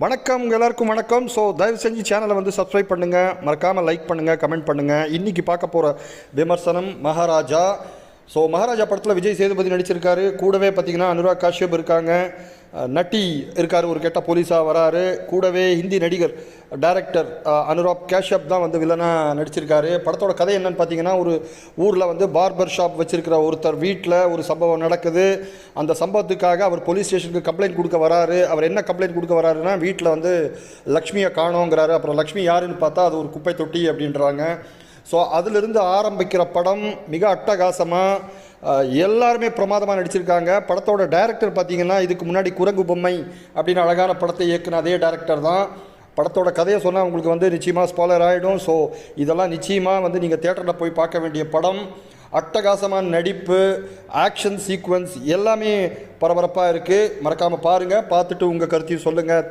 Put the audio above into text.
வணக்கம் எல்லாருக்கும் வணக்கம். ஸோ தயவு செஞ்சு சேனலை வந்து சப்ஸ்கிரைப் பண்ணுங்கள், மறக்காமல் லைக் பண்ணுங்கள், கமெண்ட் பண்ணுங்கள். இன்றைக்கி பார்க்க போகிற விமர்சனம் மகாராஜா. ஸோ மகாராஜா படத்தில் விஜய் சேதுபதி நடிச்சிருக்காரு. கூடவே பார்த்திங்கன்னா அனுராக் காஷ்யப் இருக்காங்க, நட்டி இருக்கார், ஒரு கெட்ட போலீஸாக வராரு. கூடவே ஹிந்தி நடிகர் டைரக்டர் அனுராக் காஷ்யப் தான் வந்து வில்லனாக நடிச்சிருக்காரு. படத்தோட கதை என்னன்னு பார்த்தீங்கன்னா, ஒரு ஊரில் வந்து பார்பர் ஷாப் வச்சுருக்கிற ஒருத்தர் வீட்டில் ஒரு சம்பவம் நடக்குது. அந்த சம்பவத்துக்காக அவர் போலீஸ் ஸ்டேஷனுக்கு கம்ப்ளைண்ட் கொடுக்க வராரு. அவர் என்ன கம்ப்ளைண்ட் கொடுக்க வராருன்னா, வீட்டில் வந்து லக்ஷ்மியை காணோங்கிறாரு. அப்புறம் லக்ஷ்மி யாருன்னு பார்த்தா அது ஒரு குப்பை தொட்டி அப்படின்றாங்க. ஸோ அதிலிருந்து ஆரம்பிக்கிற படம் மிக அட்டகாசமாக, எல்லாருமே பிரமாதமாக நடிச்சிருக்காங்க. படத்தோட டைரக்டர் பார்த்திங்கன்னா, இதுக்கு முன்னாடி குரங்கு பொம்மை அப்படின்னு அழகான படத்தை இயக்குன அதே டைரக்டர் தான். படத்தோட கதையை சொன்னால் உங்களுக்கு வந்து நிச்சயமாக ஸ்பாய்லர் ஆகிடும். ஸோ இதெல்லாம் நிச்சயமாக வந்து நீங்கள் தேட்டரில் போய் பார்க்க வேண்டிய படம். அட்டகாசமான நடிப்பு, ஆக்ஷன் சீக்வன்ஸ் எல்லாமே பரபரப்பாக இருக்குது. மறக்காமல் பாருங்கள், பார்த்துட்டு உங்கள் கருத்தையும் சொல்லுங்கள்.